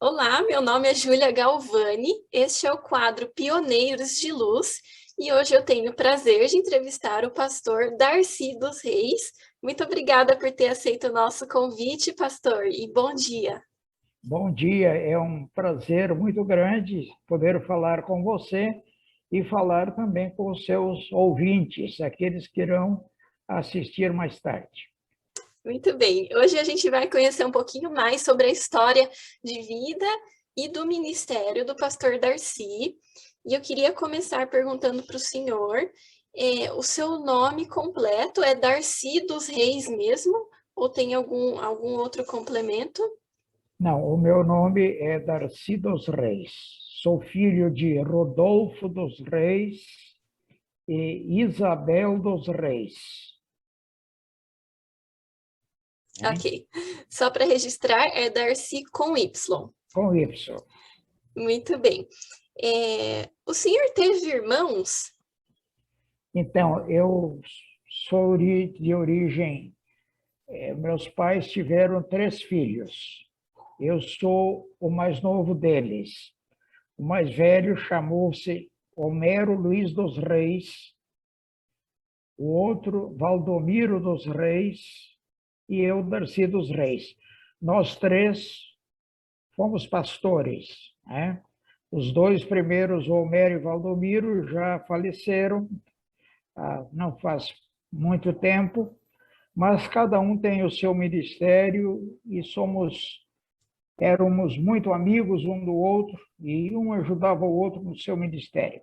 Olá, meu nome é Júlia Galvani, este é o quadro Pioneiros de Luz e hoje eu tenho o prazer de entrevistar o pastor Darcy dos Reis. Muito obrigada por ter aceito o nosso convite, pastor, e bom dia. Bom dia, é um prazer muito grande poder falar com você e falar também com os seus ouvintes, aqueles que irão assistir mais tarde. Muito bem, hoje a gente vai conhecer um pouquinho mais sobre a história de vida e do ministério do pastor Darcy. E eu queria começar perguntando para o senhor, o seu nome completo é Darcy dos Reis mesmo? Ou tem algum outro complemento? Não, o meu nome é Darcy dos Reis. Sou filho de Rodolfo dos Reis e Isabel dos Reis. Ok. Só para registrar, é Darcy com Y. Com Y. Muito bem. O senhor teve irmãos? Então, eu sou de origem. Meus pais tiveram 3 filhos. Eu sou o mais novo deles. O mais velho chamou-se Homero Luiz dos Reis, o outro Valdomiro dos Reis e eu Darcy dos Reis. Nós 3 fomos pastores, né? Os 2 primeiros, Homero e Valdomiro, já faleceram não faz muito tempo, mas cada um tem o seu ministério e éramos muito amigos um do outro e um ajudava o outro no seu ministério.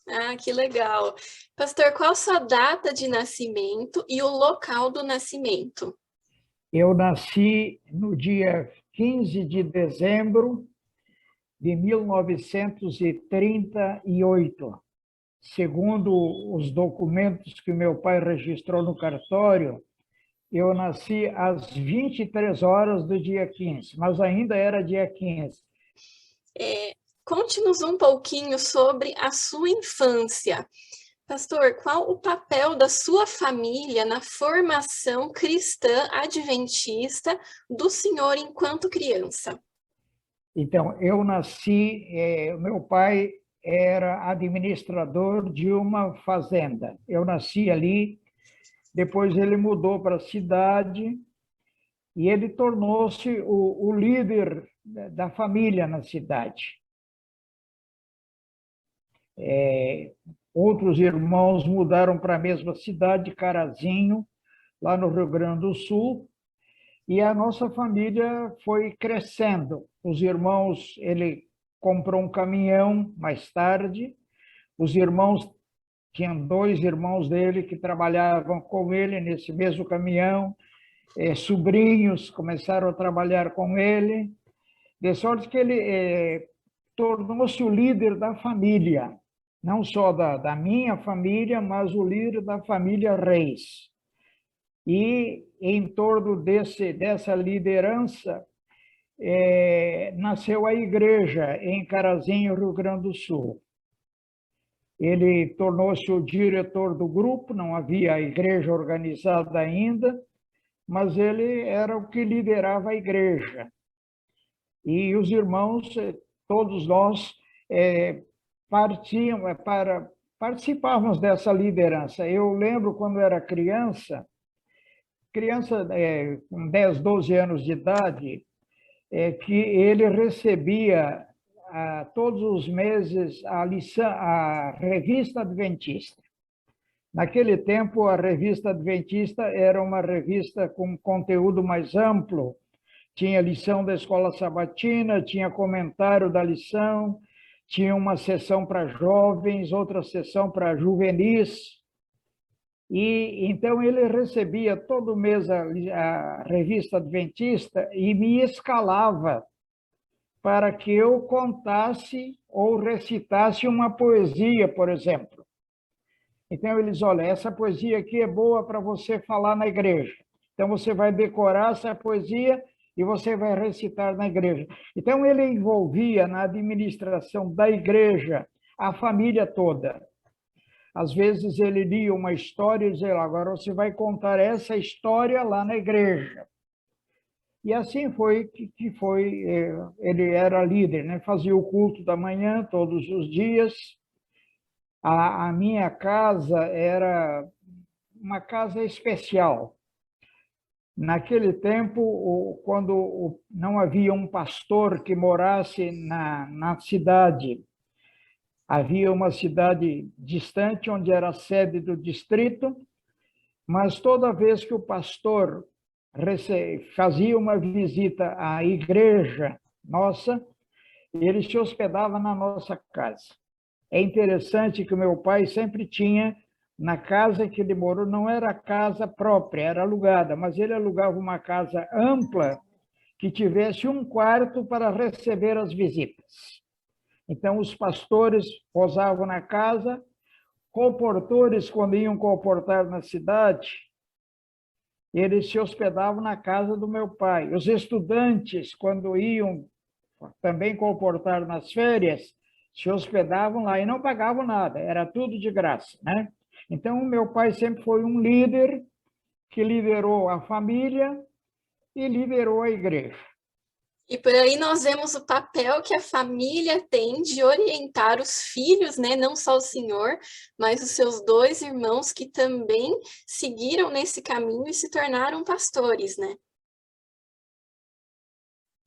Ah, que legal. Pastor, qual sua data de nascimento e o local do nascimento? Eu nasci no dia 15 de dezembro de 1938. Segundo os documentos que meu pai registrou no cartório, eu nasci às 23 horas do dia 15, mas ainda era dia 15. Conte-nos um pouquinho sobre a sua infância. Pastor, qual o papel da sua família na formação cristã adventista do senhor enquanto criança? Então, eu nasci, meu pai era administrador de uma fazenda. Eu nasci ali, depois ele mudou para a cidade e ele tornou-se o líder da família na cidade. Outros irmãos mudaram para a mesma cidade, Carazinho, lá no Rio Grande do Sul, e a nossa família foi crescendo. Os irmãos, ele comprou um caminhão mais tarde, os irmãos, tinham 2 irmãos dele que trabalhavam com ele nesse mesmo caminhão, sobrinhos começaram a trabalhar com ele, de sorte que ele tornou-se o líder da família, não só da minha família, mas o líder da família Reis. E em torno dessa liderança, nasceu a igreja em Carazinho, Rio Grande do Sul. Ele tornou-se o diretor do grupo, não havia a igreja organizada ainda, mas ele era o que liderava a igreja. E os irmãos, todos nós, participávamos dessa liderança. Eu lembro quando era criança, com 10, 12 anos de idade, que ele recebia todos os meses a revista adventista. Naquele tempo, a revista adventista era uma revista com conteúdo mais amplo. Tinha lição da escola sabatina, tinha comentário da lição, tinha uma sessão para jovens, outra sessão para juvenis. E então ele recebia todo mês a revista adventista e me escalava para que eu contasse ou recitasse uma poesia, por exemplo. Então eles, olha, essa poesia aqui é boa para você falar na igreja. Então você vai decorar essa poesia e você vai recitar na igreja. Então ele envolvia na administração da igreja a família toda. Às vezes ele lia uma história e dizia, agora você vai contar essa história lá na igreja. E assim foi que foi, ele era líder, né? Fazia o culto da manhã todos os dias. A minha casa era uma casa especial. Naquele tempo, quando não havia um pastor que morasse na cidade, havia uma cidade distante, onde era a sede do distrito, mas toda vez que o pastor fazia uma visita à igreja nossa, ele se hospedava na nossa casa. É interessante que o meu pai sempre tinha, na casa que ele morou, não era casa própria, era alugada, mas ele alugava uma casa ampla que tivesse um quarto para receber as visitas. Então, os pastores posavam na casa, comportores, quando iam comportar na cidade, eles se hospedavam na casa do meu pai. Os estudantes, quando iam também comportar nas férias, se hospedavam lá e não pagavam nada, era tudo de graça, né? Então, o meu pai sempre foi um líder que liderou a família e liderou a igreja. E por aí nós vemos o papel que a família tem de orientar os filhos, né? Não só o senhor, mas os seus dois irmãos que também seguiram nesse caminho e se tornaram pastores, né?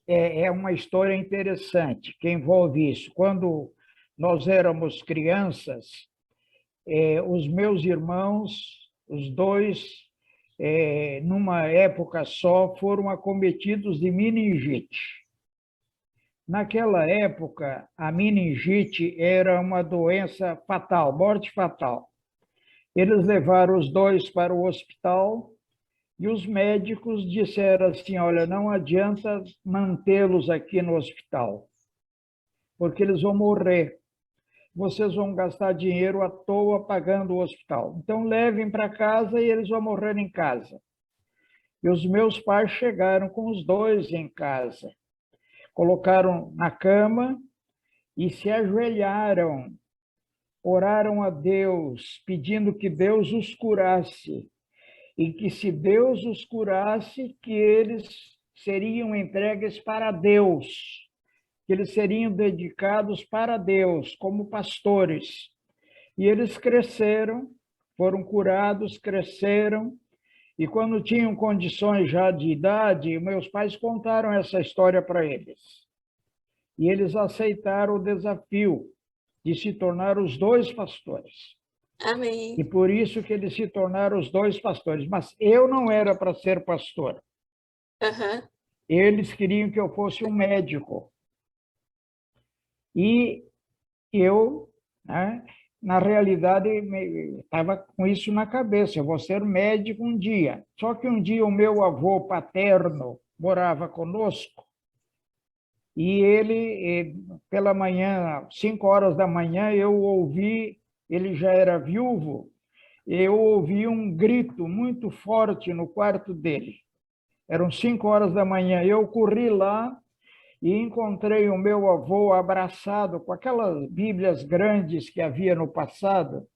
É uma história interessante que envolve isso. Quando nós éramos crianças, os meus irmãos, os dois, numa época só, foram acometidos de meningite. Naquela época, a meningite era uma doença fatal, morte fatal. Eles levaram os dois para o hospital e os médicos disseram assim, olha, não adianta mantê-los aqui no hospital, porque eles vão morrer. Vocês vão gastar dinheiro à toa pagando o hospital. Então, levem para casa e eles vão morrer em casa. E os meus pais chegaram com os dois em casa. Colocaram na cama e se ajoelharam, oraram a Deus, pedindo que Deus os curasse. E que se Deus os curasse, que eles seriam entregues para Deus, que eles seriam dedicados para Deus, como pastores. E eles cresceram, foram curados, cresceram, e quando tinham condições já de idade, meus pais contaram essa história para eles. E eles aceitaram o desafio de se tornar os dois pastores. Amém. E por isso que eles se tornaram os dois pastores. Mas eu não era para ser pastor. Uhum. Eles queriam que eu fosse um médico. E eu, né, na realidade, estava com isso na cabeça. Eu vou ser médico um dia. Só que um dia o meu avô paterno morava conosco. E ele, pela manhã, 5 horas da manhã, eu ouvi, ele já era viúvo, eu ouvi um grito muito forte no quarto dele. Eram 5 horas da manhã. Eu corri lá e encontrei o meu avô abraçado com aquelas Bíblias grandes que havia no passado.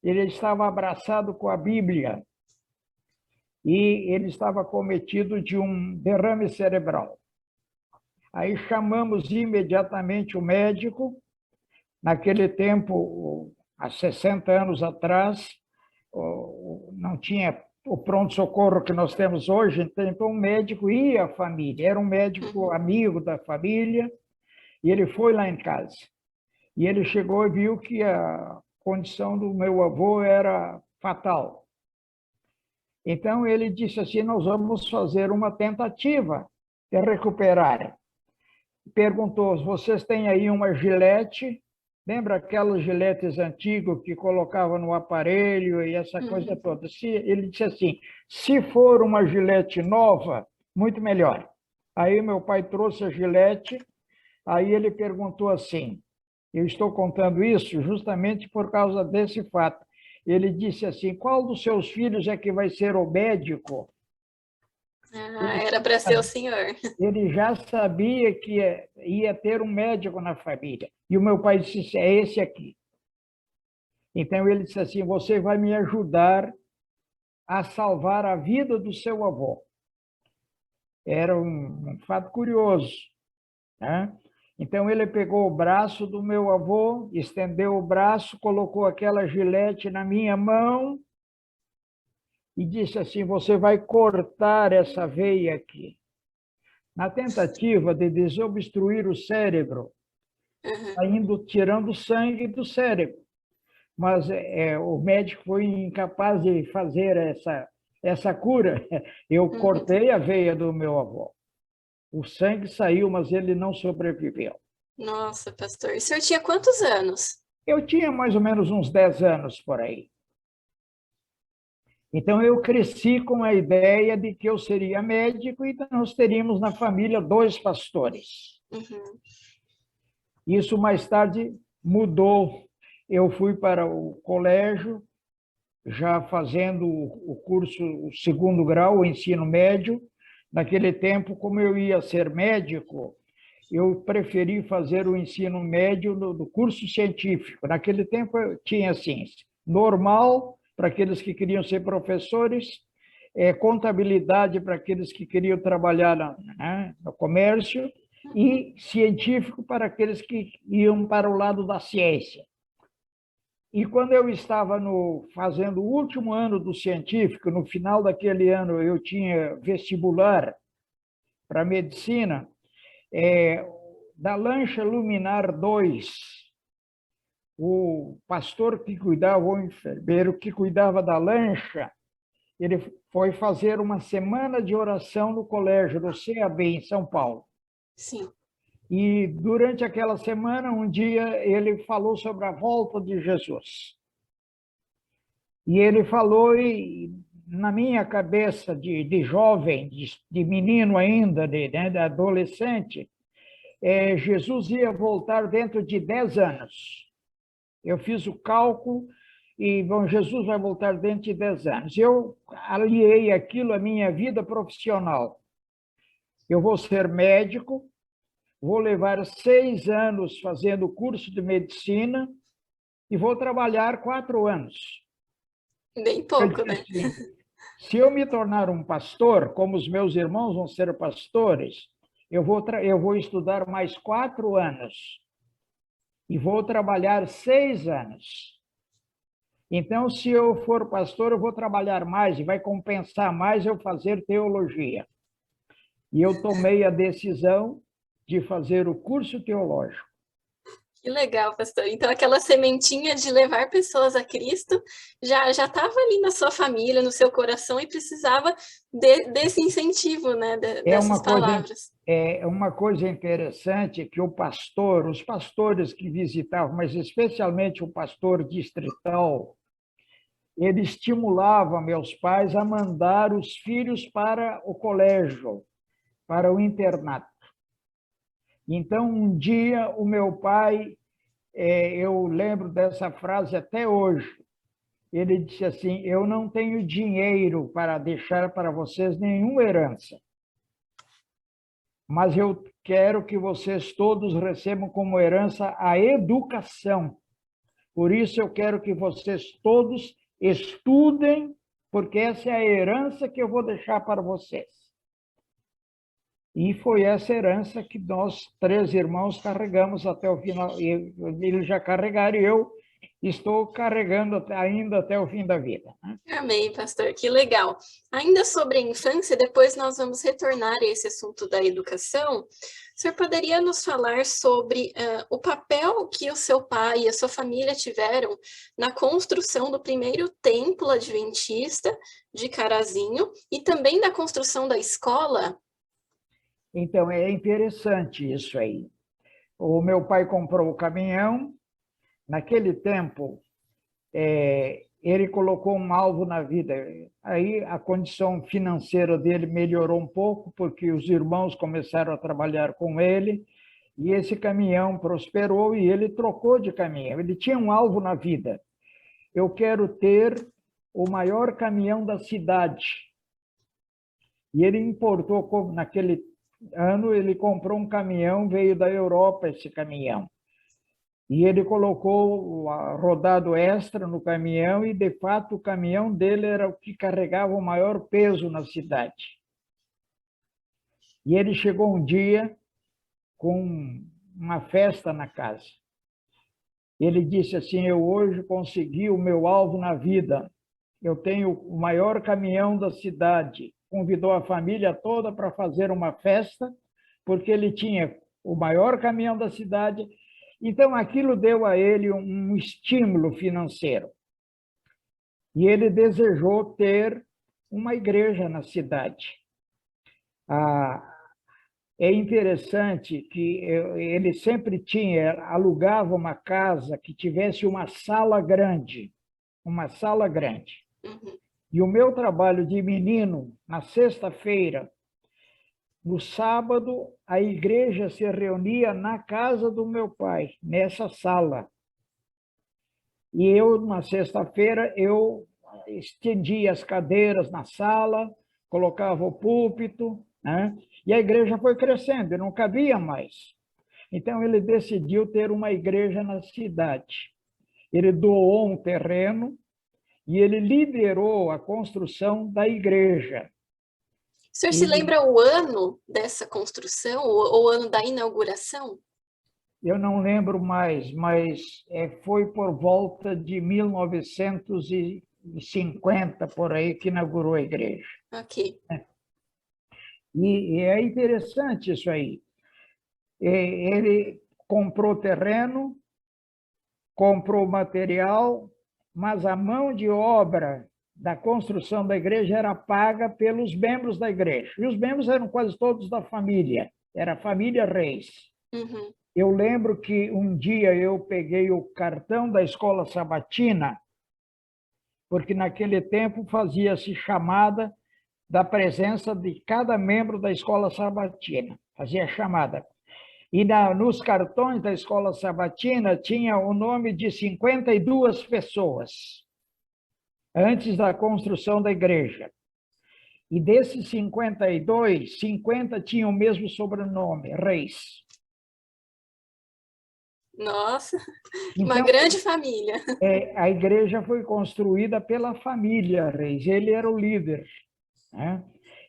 Ele estava abraçado com a Bíblia e ele estava cometido de um derrame cerebral. Aí chamamos imediatamente o médico. Naquele tempo, há 60 anos atrás, não tinha o pronto-socorro que nós temos hoje, então o médico ia à família, era um médico amigo da família, e ele foi lá em casa. E ele chegou e viu que a condição do meu avô era fatal. Então ele disse assim, nós vamos fazer uma tentativa de recuperar. Perguntou, vocês têm aí uma gilete? Lembra aquelas giletes antigas que colocava no aparelho e essa coisa toda? Ele disse assim, se for uma gilete nova, muito melhor. Aí meu pai trouxe a gilete, aí ele perguntou assim, eu estou contando isso justamente por causa desse fato. Ele disse assim, qual dos seus filhos é que vai ser o médico? Era para ser o senhor. Ele já sabia que ia ter um médico na família. E o meu pai disse, é esse aqui. Então ele disse assim: você vai me ajudar a salvar a vida do seu avô. Era um fato curioso, né? Então ele pegou o braço do meu avô, estendeu o braço, colocou aquela gilete na minha mão e disse assim: você vai cortar essa veia aqui. Na tentativa de desobstruir o cérebro, Uhum. indo tirando sangue do cérebro. Mas o médico foi incapaz de fazer essa cura. Eu Uhum. cortei a veia do meu avô. O sangue saiu, mas ele não sobreviveu. Nossa, pastor. E o senhor tinha quantos anos? Eu tinha mais ou menos uns 10 anos por aí. Então, eu cresci com a ideia de que eu seria médico e nós teríamos na família 2 pastores. Uhum. Isso mais tarde mudou. Eu fui para o colégio, já fazendo o curso, o segundo grau, o ensino médio. Naquele tempo, como eu ia ser médico, eu preferi fazer o ensino médio do curso científico. Naquele tempo, eu tinha assim, normal para aqueles que queriam ser professores, contabilidade para aqueles que queriam trabalhar no comércio e científico para aqueles que iam para o lado da ciência. E quando eu estava fazendo o último ano do científico, no final daquele ano eu tinha vestibular para medicina, da lancha Luminar 2, o pastor que cuidava, o enfermeiro que cuidava da lancha, ele foi fazer uma semana de oração no colégio do CAB, em São Paulo. Sim. E durante aquela semana, um dia, ele falou sobre a volta de Jesus. E ele falou, e na minha cabeça de jovem, de menino ainda, de adolescente, Jesus ia voltar dentro de 10 anos. Eu fiz o cálculo e, bom, Jesus vai voltar dentro de 10 anos. Eu aliei aquilo à minha vida profissional. Eu vou ser médico, vou levar 6 anos fazendo o curso de medicina e vou trabalhar 4 anos. Bem Eu pouco, disse né? assim: se eu me tornar um pastor, como os meus irmãos vão ser pastores, eu vou estudar mais 4 anos e vou trabalhar 6 anos. Então, se eu for pastor, eu vou trabalhar mais e vai compensar mais eu fazer teologia. E eu tomei a decisão de fazer o curso teológico. Que legal, pastor. Então, aquela sementinha de levar pessoas a Cristo já estava ali na sua família, no seu coração, e precisava desse incentivo, né? É Dessas uma coisa, palavras. uma coisa interessante que os pastores que visitavam, mas especialmente o pastor distrital, ele estimulava meus pais a mandar os filhos para o colégio, para o internato. Então, um dia, o meu pai, eu lembro dessa frase até hoje, ele disse assim: eu não tenho dinheiro para deixar para vocês nenhuma herança, mas eu quero que vocês todos recebam como herança a educação. Por isso, eu quero que vocês todos estudem, porque essa é a herança que eu vou deixar para vocês. E foi essa herança que nós, 3 irmãos, carregamos até o final. Eles já carregaram e eu estou carregando ainda até o fim da vida. Amém, pastor. Que legal. Ainda sobre a infância, depois nós vamos retornar a esse assunto da educação. O senhor poderia nos falar sobre o papel que o seu pai e a sua família tiveram na construção do primeiro templo adventista de Carazinho e também da construção da escola? Então, é interessante isso aí. O meu pai comprou o caminhão. Naquele tempo, ele colocou um alvo na vida. Aí a condição financeira dele melhorou um pouco, porque os irmãos começaram a trabalhar com ele, e esse caminhão prosperou e ele trocou de caminhão. Ele tinha um alvo na vida. Eu quero ter o maior caminhão da cidade. E ele importou, naquele ano, ele comprou um caminhão, veio da Europa esse caminhão. E ele colocou o rodado extra no caminhão e, de fato, o caminhão dele era o que carregava o maior peso na cidade. E ele chegou um dia com uma festa na casa. Ele disse assim: eu hoje consegui o meu alvo na vida. Eu tenho o maior caminhão da cidade. Convidou a família toda para fazer uma festa, porque ele tinha o maior caminhão da cidade. Então, aquilo deu a ele um estímulo financeiro. E ele desejou ter uma igreja na cidade. É interessante que ele sempre alugava uma casa que tivesse uma sala grande, uma sala grande. Uhum. E o meu trabalho de menino, na sexta-feira, no sábado, a igreja se reunia na casa do meu pai, nessa sala. E eu, na sexta-feira, eu estendia as cadeiras na sala, colocava o púlpito, né? E a igreja foi crescendo, não cabia mais. Então, ele decidiu ter uma igreja na cidade. Ele doou um terreno e ele liderou a construção da igreja. O senhor se lembra o ano dessa construção, ou o ano da inauguração? Eu não lembro mais, mas foi por volta de 1950, por aí, que inaugurou a igreja. Ok. E é interessante isso aí. Ele comprou terreno, comprou material, mas a mão de obra da construção da igreja era paga pelos membros da igreja. E os membros eram quase todos da família, era a família Reis. Uhum. Eu lembro que um dia eu peguei o cartão da escola sabatina, porque naquele tempo fazia-se chamada da presença de cada membro da escola sabatina, fazia chamada. E nos cartões da escola sabatina tinha o nome de 52 pessoas, antes da construção da igreja. E desses 52, 50 tinham o mesmo sobrenome, Reis. Nossa, uma Então, grande família. a igreja foi construída pela família Reis, ele era o líder, né?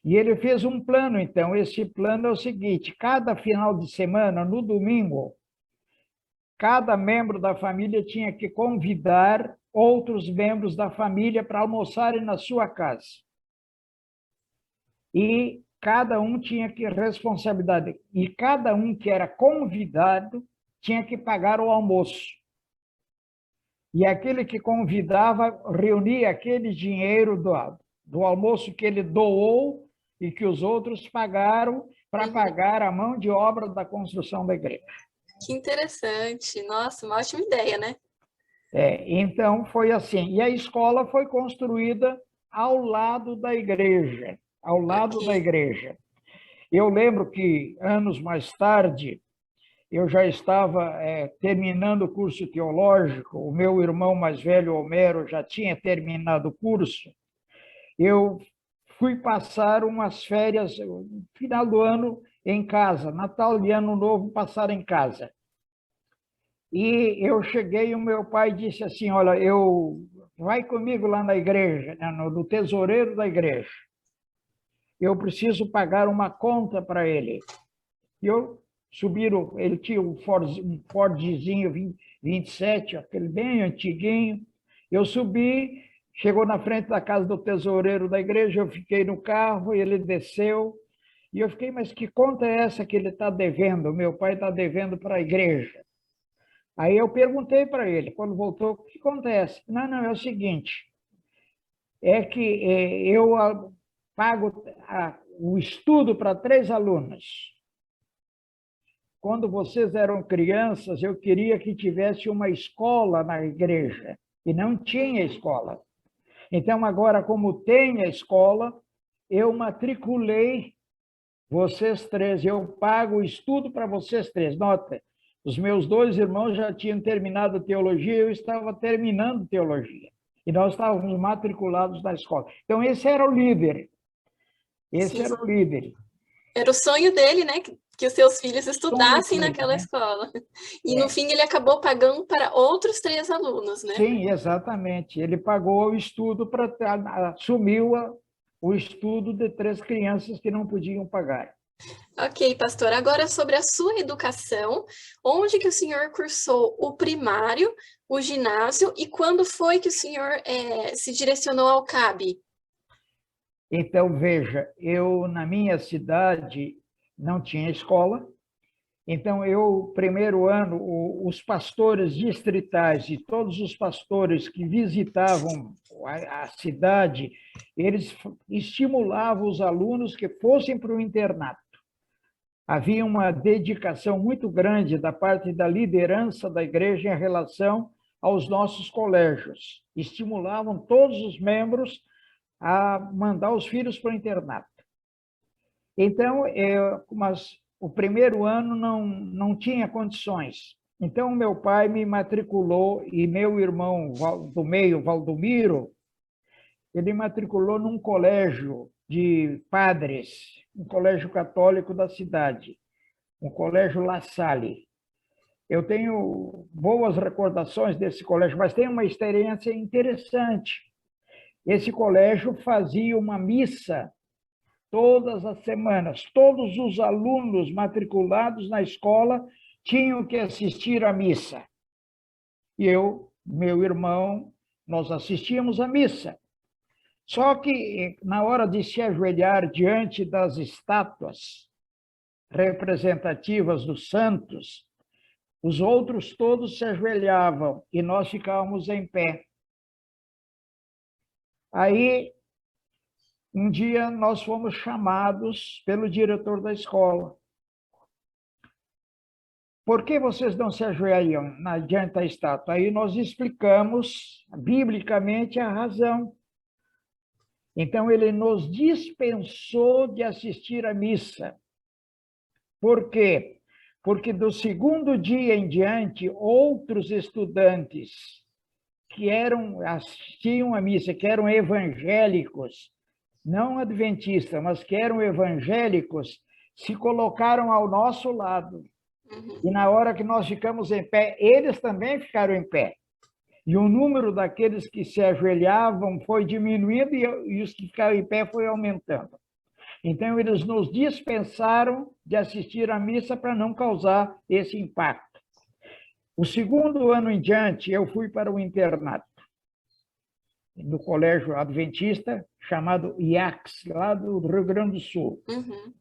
E ele fez um plano, então, esse plano é o seguinte: cada final de semana, no domingo, cada membro da família tinha que convidar outros membros da família para almoçarem na sua casa. E cada um tinha que responsabilidade, e cada um que era convidado tinha que pagar o almoço. E aquele que convidava reunia aquele dinheiro do almoço que ele doou e que os outros pagaram para pagar a mão de obra da construção da igreja. Que interessante. Nossa, uma ótima ideia, né? Então, foi assim. E a escola foi construída ao lado da igreja, ao lado da igreja. Eu lembro que, anos mais tarde, eu já estava terminando o curso teológico, o meu irmão mais velho, Homero, já tinha terminado o curso. Eu fui passar umas férias, no final do ano, em casa, Natal e Ano Novo, passar em casa. E eu cheguei, o meu pai disse assim: olha, vai comigo lá na igreja, né, no tesoureiro da igreja. Eu preciso pagar uma conta para ele. E eu subi, ele tinha um Fordzinho 27, aquele bem antiguinho. Eu subi, chegou na frente da casa do tesoureiro da igreja, eu fiquei no carro, ele desceu. E eu fiquei: mas que conta é essa que ele está devendo? Meu pai está devendo para a igreja. Aí eu perguntei para ele, quando voltou: o que acontece? Não, é o seguinte, é que eu pago o estudo para 3 alunos. Quando vocês eram crianças, eu queria que tivesse uma escola na igreja, e não tinha escola. Então, agora, como tem a escola, eu matriculei vocês 3, eu pago o estudo para vocês 3. Nota, os meus 2 irmãos já tinham terminado teologia, eu estava terminando teologia. E nós estávamos matriculados na escola. Então, esse era o líder. Esse era o líder. Era o sonho dele, né? que os seus filhos estudassem Sonho dele, naquela né? escola. E no É. fim ele acabou pagando para outros 3 alunos, né? Sim, exatamente. Ele pagou o estudo para assumiu o estudo de 3 crianças que não podiam pagar. Ok, pastor. Agora sobre a sua educação, onde que o senhor cursou o primário, o ginásio e quando foi que o senhor se direcionou ao CAB? Então, veja, eu na minha cidade não tinha escola. Então, eu, primeiro ano, os pastores distritais e todos os pastores que visitavam a cidade, eles estimulavam os alunos que fossem para o internato. Havia uma dedicação muito grande da parte da liderança da igreja em relação aos nossos colégios. Estimulavam todos os membros a mandar os filhos para o internato. Então, mas o primeiro ano não tinha condições. Então, meu pai me matriculou e meu irmão do meio, Valdomiro, ele matriculou num colégio de padres, um colégio católico da cidade, um colégio La Salle. Eu tenho boas recordações desse colégio, mas tem uma experiência interessante. Esse colégio fazia uma missa todas as semanas. Todos os alunos matriculados na escola tinham que assistir à missa. E eu, meu irmão, nós assistíamos à missa. Só que, na hora de se ajoelhar diante das estátuas representativas dos santos, os outros todos se ajoelhavam e nós ficávamos em pé. Aí, um dia, nós fomos chamados pelo diretor da escola. Por que vocês não se ajoelham diante da estátua? Aí nós explicamos, biblicamente, a razão. Então, ele nos dispensou de assistir à missa. Por quê? Porque do segundo dia em diante, outros estudantes que assistiam à missa, que eram evangélicos, não adventistas, mas que eram evangélicos, se colocaram ao nosso lado. E na hora que nós ficamos em pé, eles também ficaram em pé. E o número daqueles que se ajoelhavam foi diminuindo e os que ficaram em pé foi aumentando. Então, eles nos dispensaram de assistir à missa para não causar esse impacto. O segundo ano em diante, eu fui para o internato, no colégio adventista, chamado IACS, lá do Rio Grande do Sul. Uhum.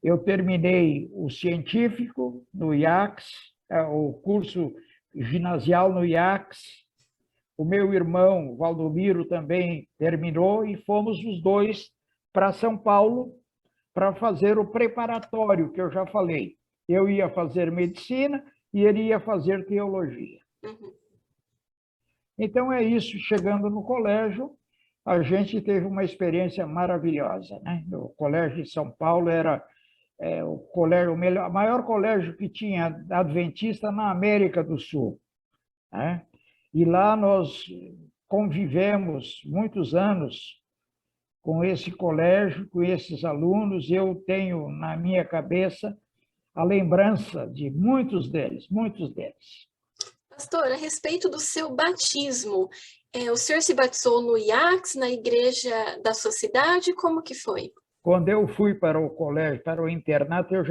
Eu terminei o científico no IACS, o curso ginasial no IACS. O meu irmão, Valdomiro, também terminou e fomos os dois para São Paulo para fazer o preparatório, que eu já falei. Eu ia fazer medicina e ele ia fazer teologia. Uhum. Então, é isso. Chegando no colégio, a gente teve uma experiência maravilhosa, né? O colégio de São Paulo era o maior colégio que tinha adventista na América do Sul, né? E lá nós convivemos muitos anos com esse colégio, com esses alunos. Eu tenho na minha cabeça a lembrança de muitos deles, muitos deles. Pastor, a respeito do seu batismo, o senhor se batizou no IACS, na igreja da sua cidade? Como que foi? Quando eu fui para o colégio, para o internato, eu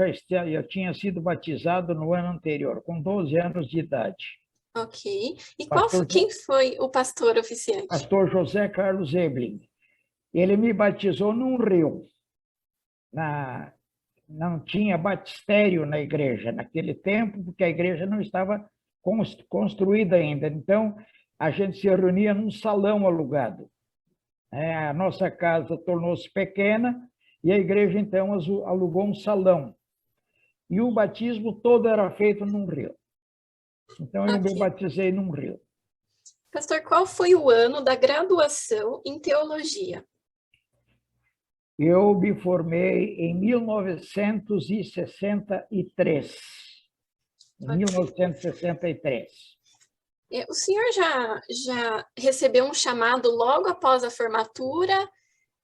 tinha sido batizado no ano anterior, com 12 anos de idade. Ok. E Pastor, quem foi o pastor oficiante? Pastor José Carlos Ebling. Ele me batizou num rio. Não tinha batistério na igreja naquele tempo, porque a igreja não estava construída ainda. Então, a gente se reunia num salão alugado. A nossa casa tornou-se pequena e a igreja, então, alugou um salão. E o batismo todo era feito num rio. Então, eu me batizei num rio. Pastor, qual foi o ano da graduação em teologia? Eu me formei em 1963. Em 1963. O senhor já recebeu um chamado logo após a formatura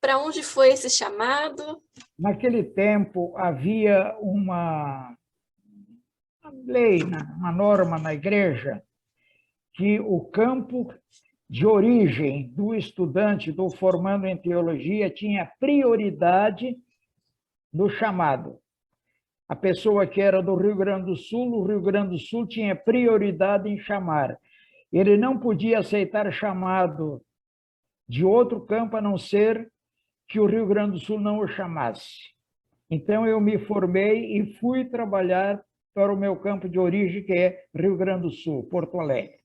Para onde foi esse chamado? Naquele tempo, havia uma lei, uma norma na igreja, que o campo de origem do estudante, do formando em teologia, tinha prioridade no chamado. A pessoa que era do Rio Grande do Sul, o Rio Grande do Sul tinha prioridade em chamar. Ele não podia aceitar chamado de outro campo, a não ser que o Rio Grande do Sul não o chamasse. Então, eu me formei e fui trabalhar para o meu campo de origem, que é Rio Grande do Sul, Porto Alegre.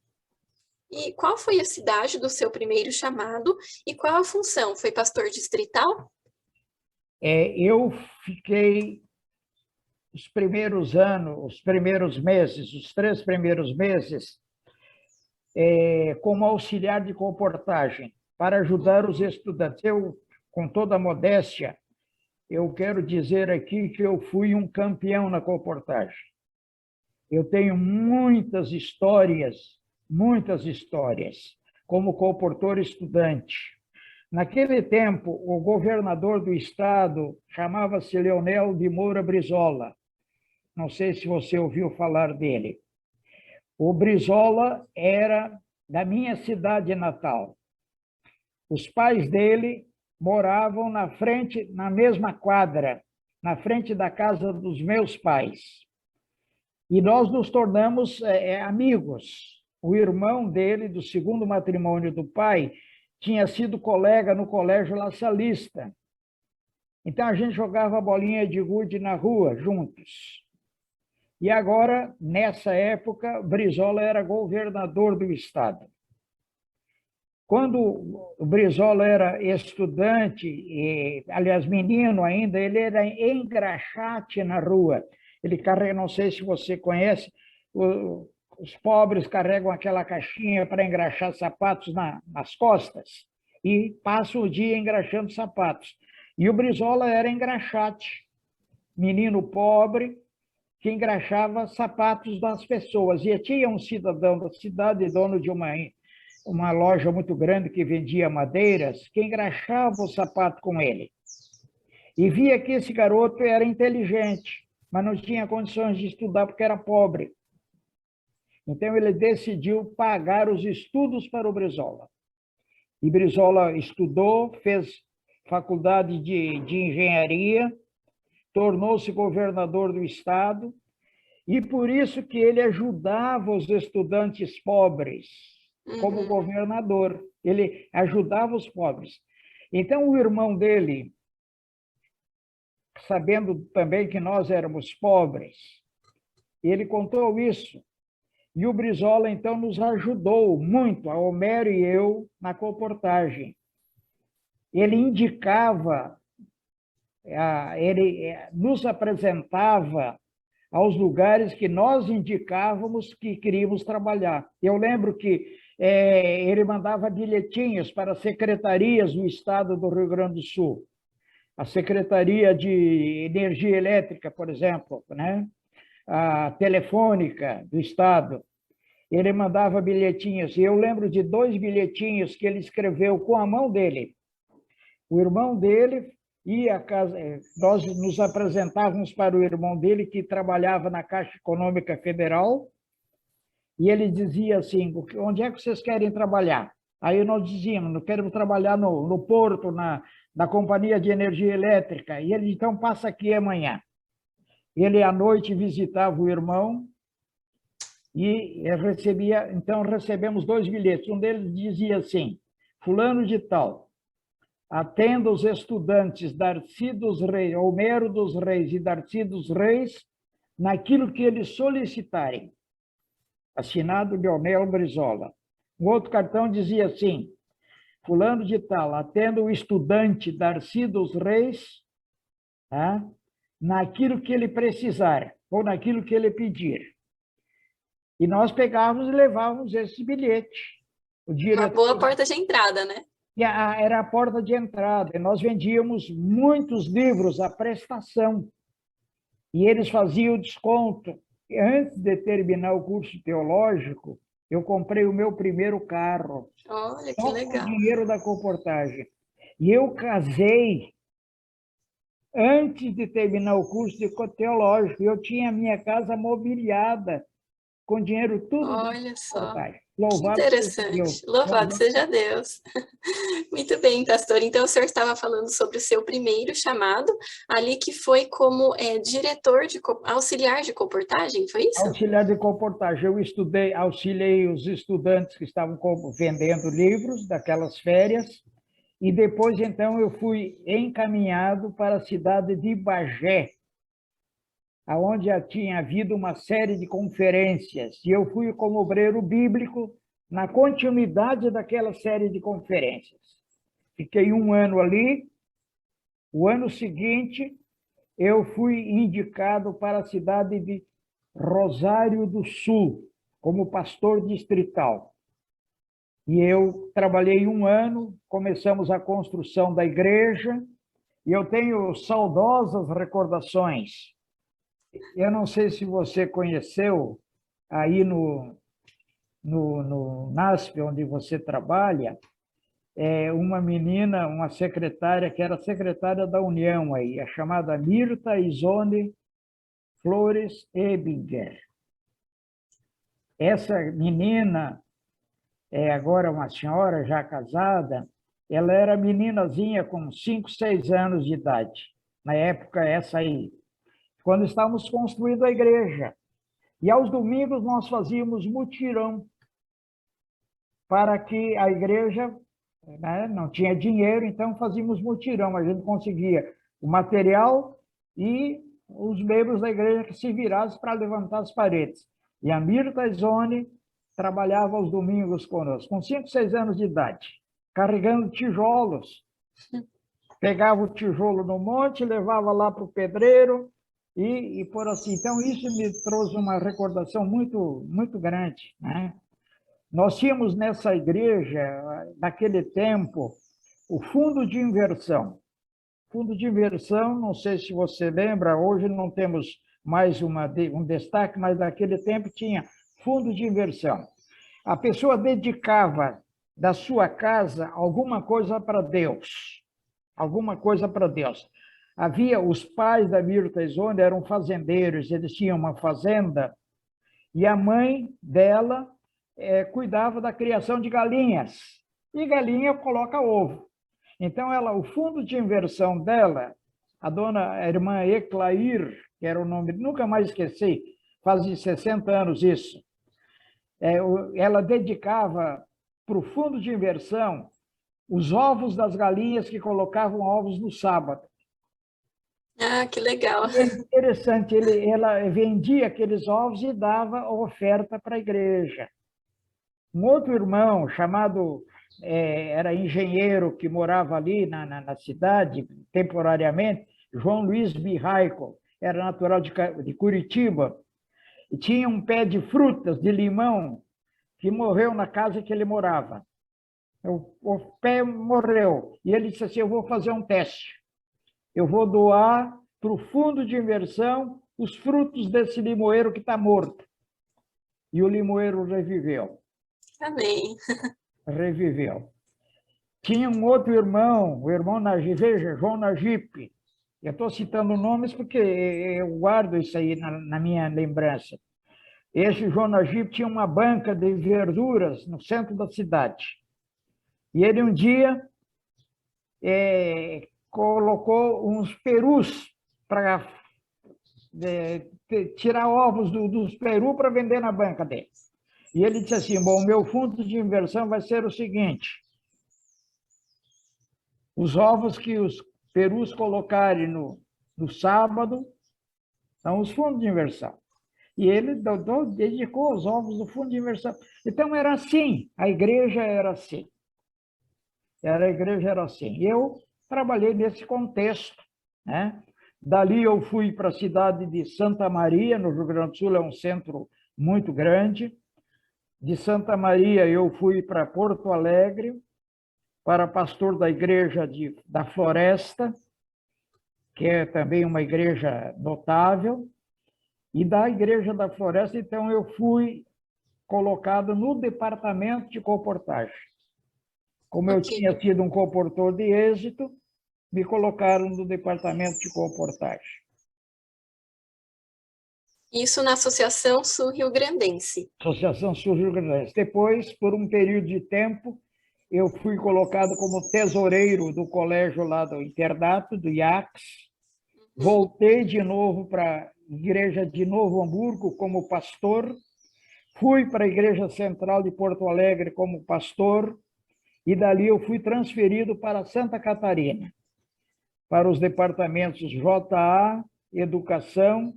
E qual foi a cidade do seu primeiro chamado e qual a função? Foi pastor distrital? Eu fiquei os primeiros anos, os primeiros meses, os 3 primeiros meses, como auxiliar de comportagem, para ajudar os estudantes. Eu, com toda a modéstia, eu quero dizer aqui que eu fui um campeão na comportagem. Eu tenho muitas histórias, como comportor estudante. Naquele tempo, o governador do estado chamava-se Leonel de Moura Brizola. Não sei se você ouviu falar dele. O Brizola era da minha cidade natal. Os pais dele moravam na frente, na mesma quadra, na frente da casa dos meus pais. E nós nos tornamos amigos. O irmão dele, do segundo matrimônio do pai, tinha sido colega no colégio La Salista. Então, a gente jogava bolinha de gude na rua, juntos. E agora, nessa época, Brizola era governador do estado. Quando o Brizola era estudante, aliás, menino ainda, ele era engraxate na rua. Ele carrega, não sei se você conhece, os pobres carregam aquela caixinha para engraxar sapatos nas costas e passam o dia engraxando sapatos. E o Brizola era engraxate, menino pobre, que engraxava sapatos das pessoas. E tinha um cidadão da cidade, dono de uma loja muito grande que vendia madeiras, que engraxava o sapato com ele. E via que esse garoto era inteligente, mas não tinha condições de estudar porque era pobre. Então, ele decidiu pagar os estudos para o Brizola. E Brizola estudou, fez faculdade de engenharia, tornou-se governador do estado, e por isso que ele ajudava os estudantes pobres, como governador. Ele ajudava os pobres. Então, o irmão dele, sabendo também que nós éramos pobres, ele contou isso. E o Brizola, então, nos ajudou muito, a Homero e eu, na comportagem. Ele indicava, ele nos apresentava aos lugares que nós indicávamos que queríamos trabalhar. Eu lembro que ele mandava bilhetinhos para secretarias do estado do Rio Grande do Sul. A Secretaria de Energia Elétrica, por exemplo, né? A Telefônica do estado. Ele mandava bilhetinhos. E eu lembro de 2 bilhetinhos que ele escreveu com a mão dele. O irmão dele ia à casa, nós nos apresentávamos para o irmão dele, que trabalhava na Caixa Econômica Federal, e ele dizia assim: onde é que vocês querem trabalhar? Aí nós dizíamos: nós queremos trabalhar no porto, na Companhia de Energia Elétrica. E ele: então passa aqui amanhã. Ele à noite visitava o irmão e recebia, então recebemos 2 bilhetes. Um deles dizia assim: fulano de tal, atenda os estudantes Darcy dos Reis, Homero dos Reis e Darcy dos Reis naquilo que eles solicitarem. Assinado Leonel Brizola. Um outro cartão dizia assim: fulano de tal, atenda o estudante Darcy dos Reis, tá? Naquilo que ele precisar, ou naquilo que ele pedir. E nós pegávamos e levávamos esse bilhete. Uma boa porta de entrada, né? Era a porta de entrada. E nós vendíamos muitos livros à prestação. E eles faziam desconto. E antes de terminar o curso teológico, eu comprei o meu primeiro carro. Olha, que Só com legal. o dinheiro da comportagem. E eu casei antes de terminar o curso de teológico. Eu tinha a minha casa mobiliada com dinheiro tudo de Olha só, reportagem. que Louvado seja Deus. interessante. Louvado seja Deus. Muito bem, pastor. Então, o senhor estava falando sobre o seu primeiro chamado, ali que foi como diretor de auxiliar de comportagem, foi isso? Auxiliar de comportagem. Eu estudei, auxiliei os estudantes que estavam vendendo livros daquelas férias, e depois, então, eu fui encaminhado para a cidade de Bagé, onde já tinha havido uma série de conferências, e eu fui como obreiro bíblico na continuidade daquela série de conferências. Fiquei um ano ali. O ano seguinte, eu fui indicado para a cidade de Rosário do Sul, como pastor distrital. E eu trabalhei um ano, começamos a construção da igreja, e eu tenho saudosas recordações. Eu não sei se você conheceu, aí no NASP, onde você trabalha, uma menina, uma secretária, que era secretária da União, aí, a chamada Mirta Izone Flores Ebinger. Essa menina, agora uma senhora já casada, ela era meninazinha com 5, 6 anos de idade, na época essa aí, quando estávamos construindo a igreja. E aos domingos nós fazíamos mutirão para que a igreja, né, não tinha dinheiro, então fazíamos mutirão. A gente conseguia o material e os membros da igreja que se virassem para levantar as paredes. E a Mirta Zone trabalhava aos domingos conosco, com 5, 6 anos de idade, carregando tijolos. Pegava o tijolo no monte, levava lá para o pedreiro e por assim. Então, isso me trouxe uma recordação muito, muito grande, né? Nós tínhamos nessa igreja, naquele tempo, o fundo de inversão. Fundo de inversão, não sei se você lembra, hoje não temos mais um destaque, mas naquele tempo tinha fundo de inversão. A pessoa dedicava da sua casa alguma coisa para Deus. Alguma coisa para Deus. Havia os pais da Mirta Izone, eram fazendeiros, eles tinham uma fazenda, e a mãe dela cuidava da criação de galinhas. E galinha coloca ovo. Então, o fundo de inversão dela, a irmã Eclair, que era o nome, nunca mais esqueci, fazia 60 anos isso, ela dedicava para o fundo de inversão os ovos das galinhas que colocavam ovos no sábado. Ah, que legal. E é interessante, ela vendia aqueles ovos e dava oferta para a igreja. Um outro irmão, era engenheiro, que morava ali na cidade, temporariamente, João Luiz Birraico, era natural de Curitiba, e tinha um pé de frutas, de limão, que morreu na casa que ele morava. O pé morreu, e ele disse assim, eu vou fazer um teste. Eu vou doar para o fundo de inversão os frutos desse limoeiro que está morto. E o limoeiro reviveu. Amém. Reviveu. Tinha um outro irmão, o irmão Najib, veja, João Najib. Eu estou citando nomes porque eu guardo isso aí na minha lembrança. Esse João Najib tinha uma banca de verduras no centro da cidade. E ele um dia colocou uns perus para tirar ovos dos perus para vender na banca dele. E ele disse assim, bom, o meu fundo de inversão vai ser o seguinte, os ovos que os perus colocarem no sábado são os fundos de inversão. E ele dedicou os ovos do fundo de inversão. Então, era assim, a igreja era assim. A igreja era assim. Eu trabalhei nesse contexto, né? Dali eu fui para a cidade de Santa Maria, no Rio Grande do Sul, é um centro muito grande. De Santa Maria eu fui para Porto Alegre, para pastor da igreja da Floresta, que é também uma igreja notável. E da igreja da Floresta, então, eu fui colocado no departamento de comportagem. Como eu Ok. tinha sido um comportor de êxito, me colocaram no departamento de comportagem. Isso na Associação Sul-Rio-Grandense. Associação Sul-Rio-Grandense. Depois, por um período de tempo, eu fui colocado como tesoureiro do colégio lá do internato, do IACS. Voltei de novo para a igreja de Novo Hamburgo como pastor. Fui para a Igreja Central de Porto Alegre como pastor. E dali eu fui transferido para Santa Catarina, para os departamentos JA, Educação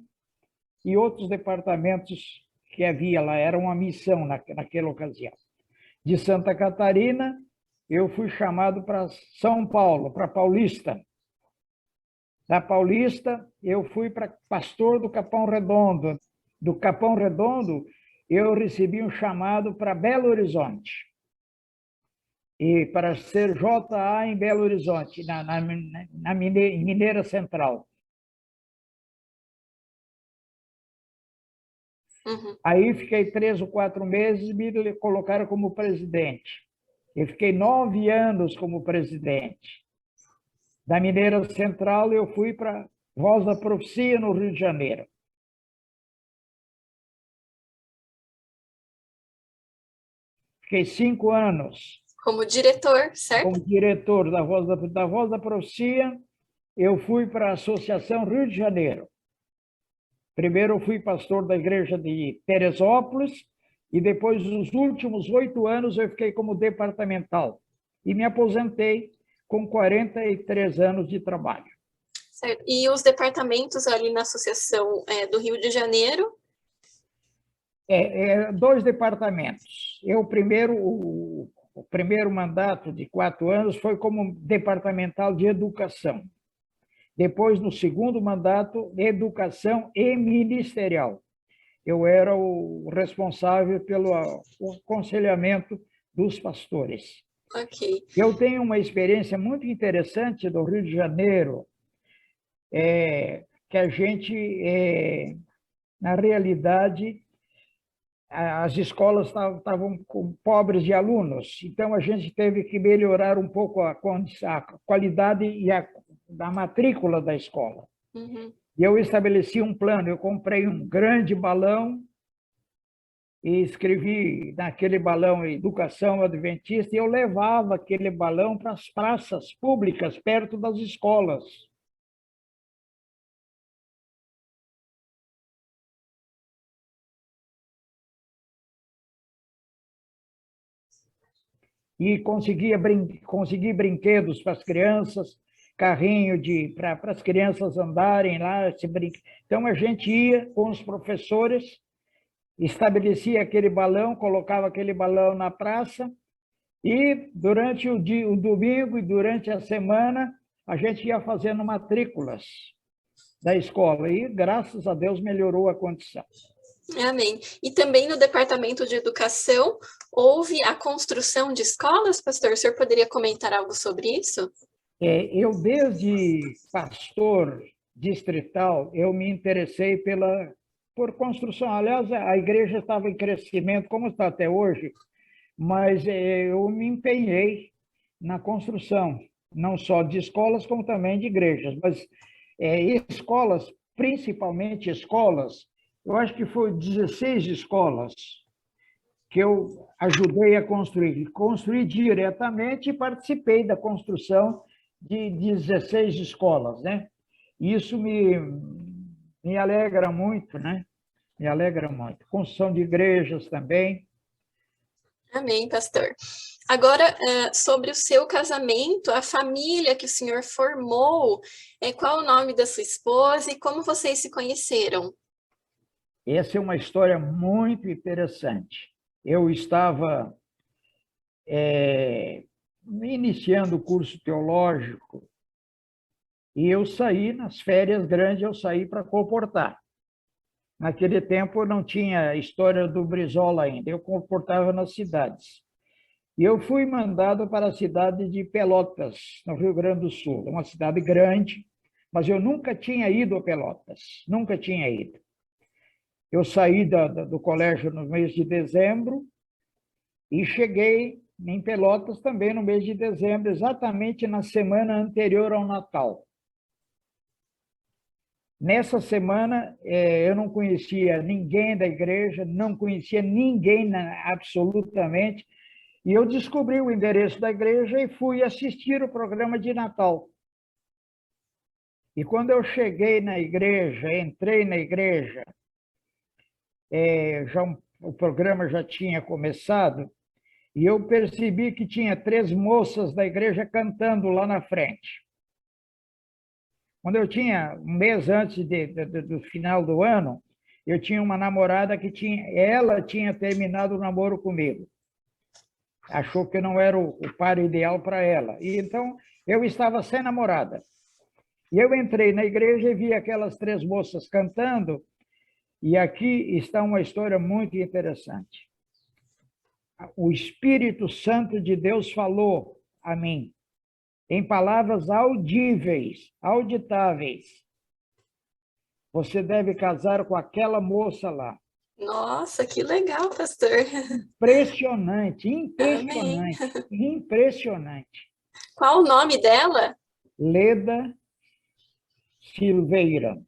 e outros departamentos que havia lá. Era uma missão naquela ocasião. De Santa Catarina, eu fui chamado para São Paulo, para Paulista. Da Paulista, eu fui para pastor do Capão Redondo. Do Capão Redondo, eu recebi um chamado para Belo Horizonte. E para ser JA em Belo Horizonte, na Mineira Central. Aí fiquei 3 ou 4 meses e me colocaram como presidente. Eu fiquei 9 anos como presidente. Da Mineira Central, eu fui para Voz da Profecia, no Rio de Janeiro. Fiquei 5 anos. Como diretor, certo? Como diretor da Voz da Profecia, eu fui para a Associação Rio de Janeiro. Primeiro eu fui pastor da igreja de Teresópolis e depois, nos últimos 8 anos, eu fiquei como departamental. E me aposentei com 43 anos de trabalho. Certo. E os departamentos ali na Associação do Rio de Janeiro? 2 departamentos. O primeiro mandato de 4 anos foi como departamental de educação. Depois, no segundo mandato, educação e ministerial. Eu era o responsável pelo aconselhamento dos pastores. Ok. Eu tenho uma experiência muito interessante do Rio de Janeiro, que a gente, na realidade, as escolas estavam pobres de alunos, então a gente teve que melhorar um pouco a qualidade da matrícula da escola. E eu estabeleci um plano, eu comprei um grande balão e escrevi naquele balão Educação Adventista, e eu levava aquele balão para as praças públicas, perto das escolas. E consegui brinquedos para as crianças, carrinho para as crianças andarem lá. Então, a gente ia com os professores, estabelecia aquele balão, colocava aquele balão na praça, e durante o domingo e durante a semana, a gente ia fazendo matrículas da escola, e, graças a Deus, melhorou a condição. Amém. E também no Departamento de Educação, houve a construção de escolas, pastor? O senhor poderia comentar algo sobre isso? Eu, desde pastor distrital, eu me interessei por construção. Aliás, a igreja estava em crescimento, como está até hoje, mas eu me empenhei na construção, não só de escolas, como também de igrejas. Mas escolas, principalmente escolas, eu acho que foi 16 escolas que eu ajudei a construir. Construí diretamente e participei da construção de 16 escolas, né? Isso me alegra muito, né? Me alegra muito. Construção de igrejas também. Amém, pastor. Agora, sobre o seu casamento, a família que o senhor formou, qual o nome da sua esposa e como vocês se conheceram? Essa é uma história muito interessante. Eu estava iniciando o curso teológico e eu saí, nas férias grandes, eu saí para comportar. Naquele tempo não tinha a história do Brizola ainda, eu comportava nas cidades. E eu fui mandado para a cidade de Pelotas, no Rio Grande do Sul, uma cidade grande, mas eu nunca tinha ido a Pelotas, nunca tinha ido. Eu saí do colégio no mês de dezembro e cheguei em Pelotas também no mês de dezembro, exatamente na semana anterior ao Natal. Nessa semana, eu não conhecia ninguém da igreja, não conhecia ninguém absolutamente, e eu descobri o endereço da igreja e fui assistir o programa de Natal. E quando eu cheguei na igreja, entrei na igreja, o programa já tinha começado, e eu percebi que tinha 3 moças da igreja cantando lá na frente. Quando eu tinha, um mês antes do final do ano, eu tinha uma namorada ela tinha terminado o namoro comigo. Achou que eu não era o par ideal para ela. E então, eu estava sem namorada. E eu entrei na igreja e vi aquelas 3 moças cantando, e aqui está uma história muito interessante. O Espírito Santo de Deus falou a mim, em palavras audíveis, auditáveis. Você deve casar com aquela moça lá. Nossa, que legal, pastor. Impressionante, Amém. impressionante, impressionante. Qual o nome dela? Leda Silveira.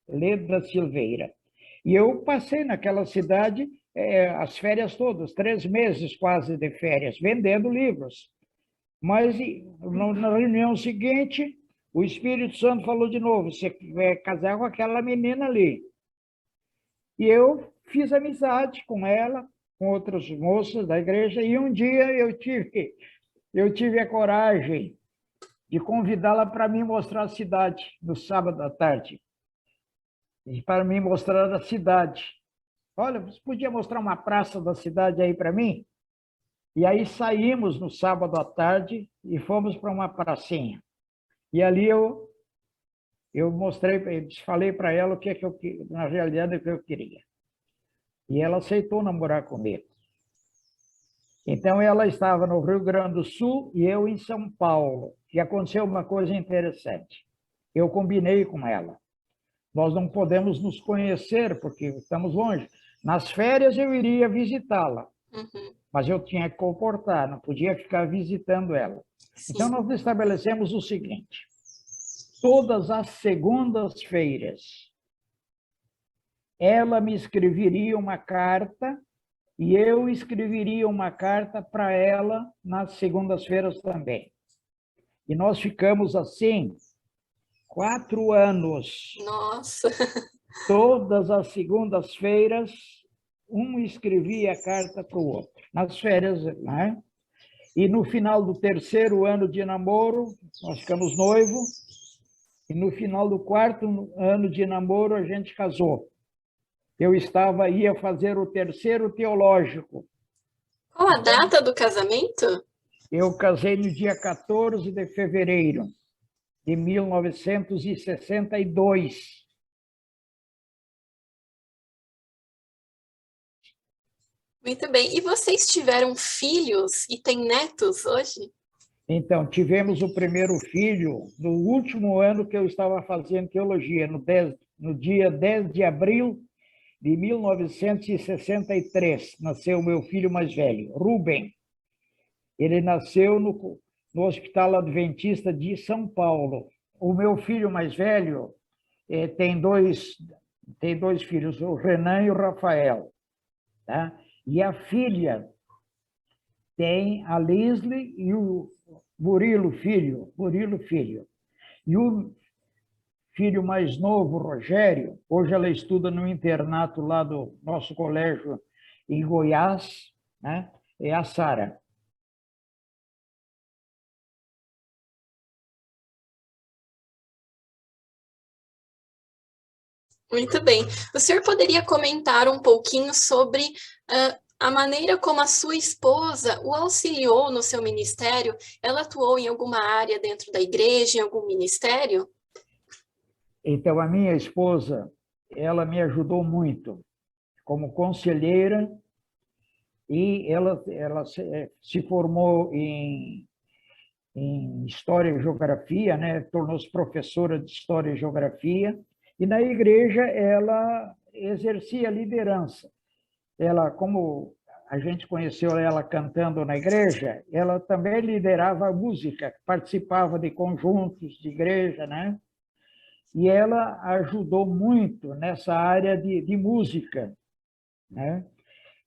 Leda Silveira. E eu passei naquela cidade as férias todas, 3 meses quase de férias, vendendo livros. Mas na reunião seguinte, o Espírito Santo falou de novo, você vai casar com aquela menina ali. E eu fiz amizade com ela, com outras moças da igreja, e um dia eu tive a coragem de convidá-la para me mostrar a cidade, no sábado à tarde. E para me mostrar a cidade. Olha, você podia mostrar uma praça da cidade aí para mim? E aí saímos no sábado à tarde e fomos para uma pracinha. E ali eu falei para ela o que é que na realidade, o que eu queria. E ela aceitou namorar comigo. Então, ela estava no Rio Grande do Sul e eu em São Paulo. E aconteceu uma coisa interessante. Eu combinei com ela. Nós não podemos nos conhecer porque estamos longe. Nas férias eu iria visitá-la. Uhum. Mas eu tinha que comportar, não podia ficar visitando ela. Sim. Então, nós estabelecemos o seguinte. Todas as segundas-feiras, ela me escreveria uma carta e eu escreveria uma carta para ela nas segundas-feiras também. E nós ficamos assim 4 anos. Nossa! Todas as segundas-feiras, um escrevia a carta para o outro, nas férias, né? E no final do 3º ano de namoro, nós ficamos noivos, e no final do 4º ano de namoro, a gente casou. Eu ia fazer o 3º teológico. Qual a data do casamento? Eu casei no dia 14 de fevereiro de 1962. Muito bem. E vocês tiveram filhos e têm netos hoje? Então, tivemos o primeiro filho no último ano que eu estava fazendo teologia, no dia 10 de abril de 1963. Nasceu o meu filho mais velho, Rubem. Ele nasceu no Hospital Adventista de São Paulo. O meu filho mais velho tem dois filhos, o Renan e o Rafael. Tá? E a filha tem a Leslie e o Murilo Filho. E o filho mais novo, Rogério, hoje ela estuda no internato lá do nosso colégio em Goiás, né? É a Sara. Muito bem. O senhor poderia comentar um pouquinho sobre a maneira como a sua esposa o auxiliou no seu ministério? Ela atuou em alguma área dentro da igreja, em algum ministério? Então, a minha esposa, ela me ajudou muito como conselheira e ela se formou em História e Geografia, né? Tornou-se professora de História e Geografia, e na igreja ela exercia liderança. ela, como a gente conheceu ela cantando na igreja, ela também liderava a música, participava de conjuntos de igreja, né? E ela ajudou muito nessa área de música, né?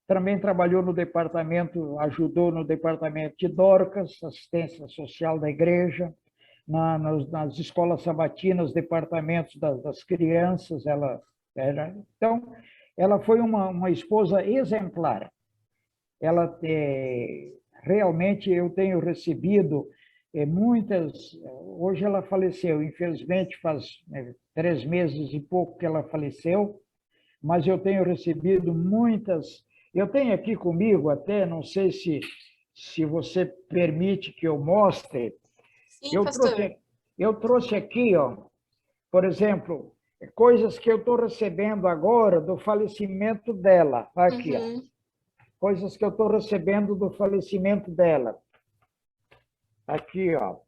Também trabalhou no departamento, ajudou no departamento de Dorcas, assistência social da igreja, nas escolas sabatinas, departamentos das crianças, ela era. Então, ela foi uma esposa exemplar. Ela realmente eu tenho recebido muitas. Hoje ela faleceu, infelizmente faz 3 meses e pouco que ela faleceu, mas eu tenho recebido muitas. Eu tenho aqui comigo até, não sei se você permite que eu mostre. Sim, pastor. Eu trouxe aqui, ó, por exemplo, coisas que eu estou recebendo agora do falecimento dela. Aqui, ó, Uhum. coisas que eu estou recebendo do falecimento dela. Aqui, ó.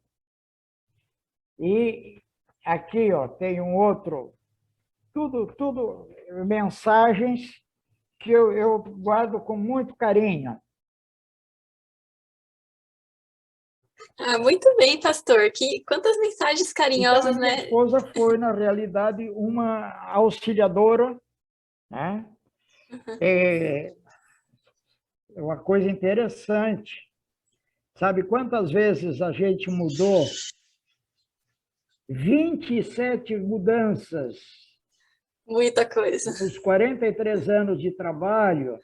E aqui, ó, tem um outro. Tudo mensagens que eu guardo com muito carinho. Ah, muito bem, pastor. Quantas mensagens Então, a carinhosas, minha né? esposa foi, na realidade, uma auxiliadora, né? Uhum. É uma coisa interessante. Sabe quantas vezes a gente mudou? 27 mudanças Muita coisa. nos 43 anos de trabalho,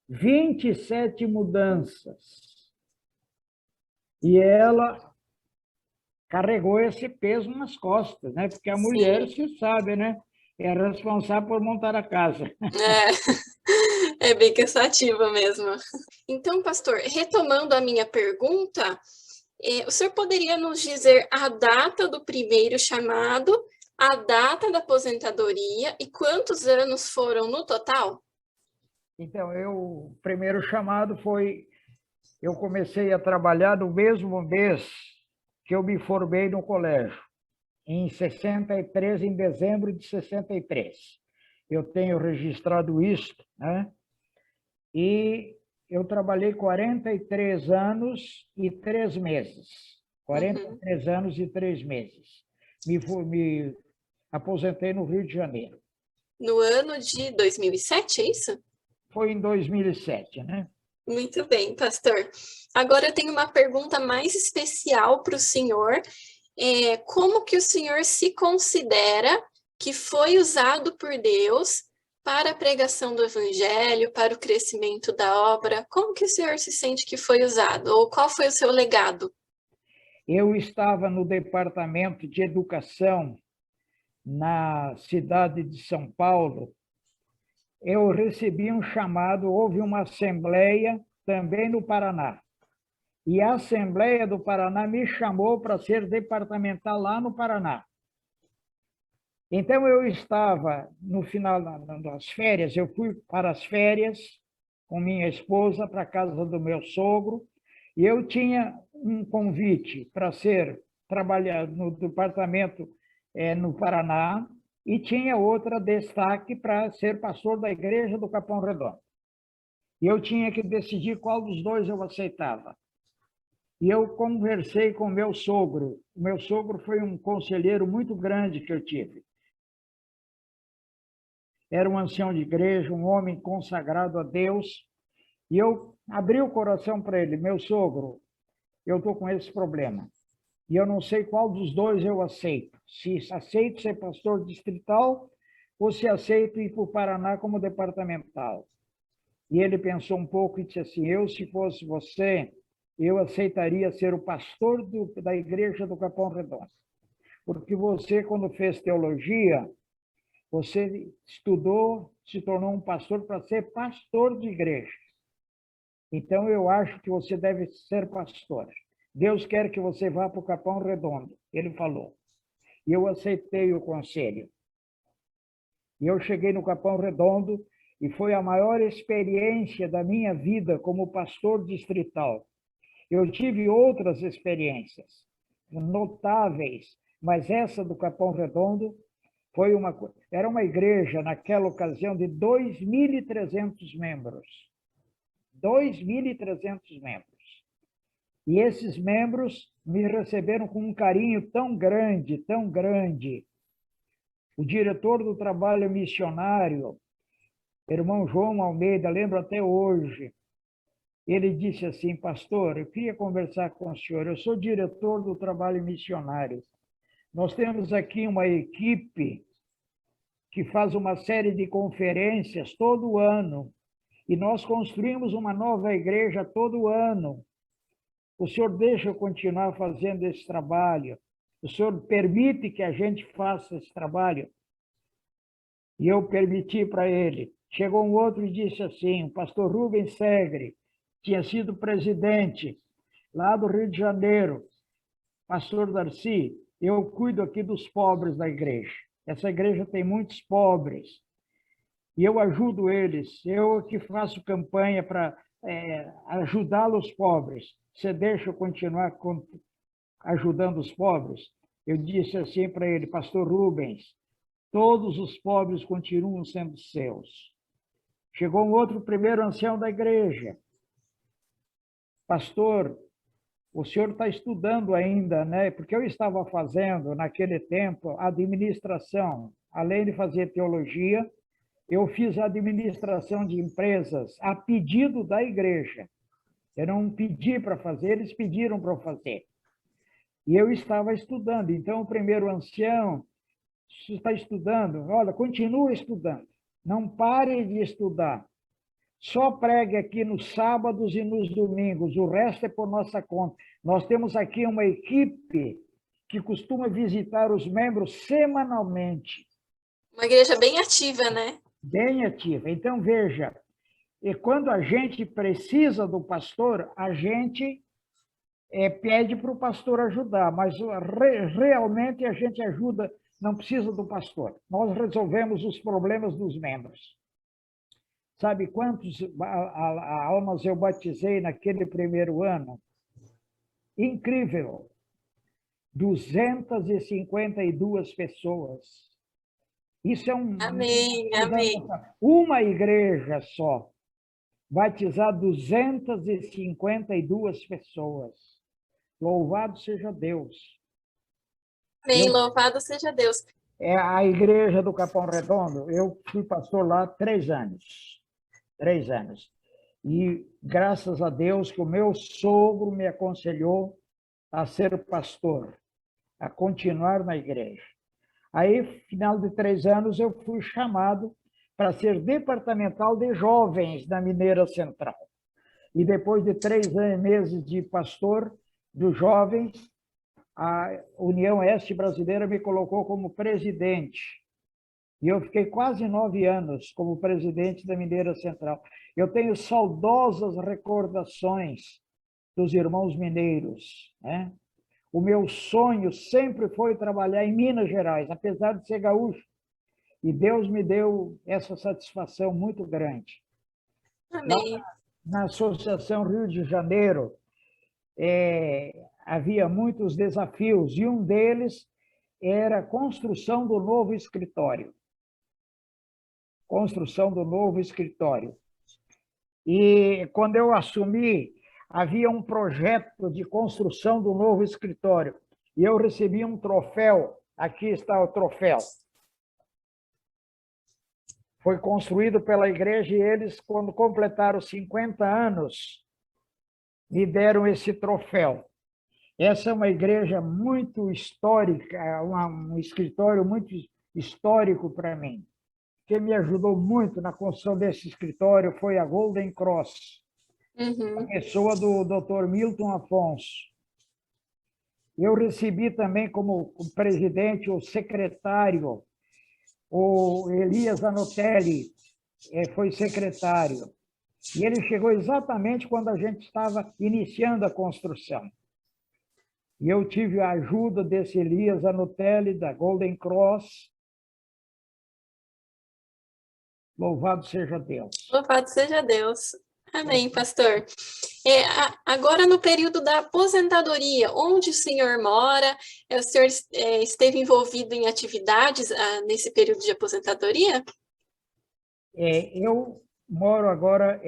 27 mudanças. E ela carregou esse peso nas costas, né? Porque a mulher, Sim. se sabe, né? É responsável por montar a casa. É, é bem cansativa mesmo. Então, pastor, retomando a minha pergunta, o senhor poderia nos dizer a data do primeiro chamado, a data da aposentadoria e quantos anos foram no total? Então, o primeiro chamado foi, eu comecei a trabalhar no mesmo mês que eu me formei no colégio, em 63, em dezembro de 63. Eu tenho registrado isso, né? E eu trabalhei 43 anos e 3 meses. Uhum. 43 anos e 3 meses. Me aposentei no Rio de Janeiro. No ano de 2007, é isso? Foi em 2007, né? Muito bem, pastor. Agora eu tenho uma pergunta mais especial para o senhor. Como que o senhor se considera que foi usado por Deus para a pregação do evangelho, para o crescimento da obra? Como que o senhor se sente que foi usado? Ou qual foi o seu legado? Eu estava no departamento de educação na cidade de São Paulo. Eu recebi um chamado, houve uma assembleia também no Paraná. E a Assembleia do Paraná me chamou para ser departamental lá no Paraná. Então, eu estava, no final das férias, eu fui para as férias com minha esposa para a casa do meu sogro, e eu tinha um convite para trabalhar no departamento no Paraná, e tinha outra destaque para ser pastor da igreja do Capão Redondo. E eu tinha que decidir qual dos dois eu aceitava. E eu conversei com meu sogro. O meu sogro foi um conselheiro muito grande que eu tive. Era um ancião de igreja, um homem consagrado a Deus. E eu abri o coração para ele. Meu sogro, eu estou com esse problema. E eu não sei qual dos dois eu aceito. Se aceito ser pastor distrital ou se aceito ir para o Paraná como departamental. E ele pensou um pouco e disse assim, se fosse você, eu aceitaria ser o pastor da igreja do Capão Redondo. Porque você, quando fez teologia, você estudou, se tornou um pastor para ser pastor de igreja. Então, eu acho que você deve ser pastor. Deus quer que você vá para o Capão Redondo, ele falou. E eu aceitei o conselho. E eu cheguei no Capão Redondo e foi a maior experiência da minha vida como pastor distrital. Eu tive outras experiências notáveis, mas essa do Capão Redondo Era uma igreja, naquela ocasião, de 2.300 membros. 2.300 membros. E esses membros me receberam com um carinho tão grande, tão grande. O diretor do trabalho missionário, irmão João Almeida, lembro até hoje, ele disse assim: pastor, eu queria conversar com o senhor, eu sou diretor do trabalho missionário. Nós temos aqui uma equipe que faz uma série de conferências todo ano, e nós construímos uma nova igreja todo ano. O senhor deixa eu continuar fazendo esse trabalho? O senhor permite que a gente faça esse trabalho? E eu permiti para ele. Chegou um outro e disse assim: o pastor Rubens Segre tinha sido presidente lá do Rio de Janeiro. Pastor Darcy, eu cuido aqui dos pobres da igreja. Essa igreja tem muitos pobres. E eu ajudo eles. Eu que faço campanha para ajudar os pobres. Você deixa eu continuar ajudando os pobres? Eu disse assim para ele: pastor Rubens, todos os pobres continuam sendo seus. Chegou um outro primeiro ancião da igreja. Pastor, o senhor está estudando ainda, né? Porque eu estava fazendo, naquele tempo, administração. Além de fazer teologia, eu fiz administração de empresas a pedido da igreja. Eu não pedi para fazer, eles pediram para eu fazer. E eu estava estudando. Então, o primeiro ancião: você está estudando? Olha, continue estudando. Não pare de estudar. Só pregue aqui nos sábados e nos domingos. O resto é por nossa conta. Nós temos aqui uma equipe que costuma visitar os membros semanalmente. Uma igreja bem ativa, né? Bem ativa. Então, veja, e quando a gente precisa do pastor, a gente pede para o pastor ajudar, mas realmente a gente ajuda, não precisa do pastor. Nós resolvemos os problemas dos membros. Sabe quantas almas eu batizei naquele primeiro ano? Incrível! 252 pessoas. Isso é Amém, amém. uma igreja só. Batizar 252 pessoas. Louvado seja Deus. Amém, louvado seja Deus. É a igreja do Capão Redondo. Eu fui pastor lá 3 anos. 3 anos. E graças a Deus que o meu sogro me aconselhou a ser pastor, a continuar na igreja. Aí, final de 3 anos, eu fui chamado para ser departamental de jovens da Mineira Central. E depois de 3 meses de pastor dos jovens, a União Oeste Brasileira me colocou como presidente. E eu fiquei quase 9 anos como presidente da Mineira Central. Eu tenho saudosas recordações dos irmãos mineiros, né? O meu sonho sempre foi trabalhar em Minas Gerais, apesar de ser gaúcho. E Deus me deu essa satisfação muito grande. Amém. Na Associação Rio de Janeiro, havia muitos desafios, e um deles era a construção do novo escritório. Construção do novo escritório. E quando eu assumi, havia um projeto de construção do novo escritório. E eu recebi um troféu. Aqui está o troféu. Foi construído pela igreja e eles, quando completaram 50 anos, me deram esse troféu. Essa é uma igreja muito histórica, um escritório muito histórico para mim. Quem me ajudou muito na construção desse escritório foi a Golden Cross, a pessoa do Dr. Milton Afonso. Eu recebi também como presidente o secretário, o Elias Anotelli, foi secretário. E ele chegou exatamente quando a gente estava iniciando a construção. E eu tive a ajuda desse Elias Anotelli, da Golden Cross. Louvado seja Deus. Louvado seja Deus. Amém, pastor. Agora, no período da aposentadoria, onde o senhor mora, o senhor esteve envolvido em atividades nesse período de aposentadoria? Eu moro agora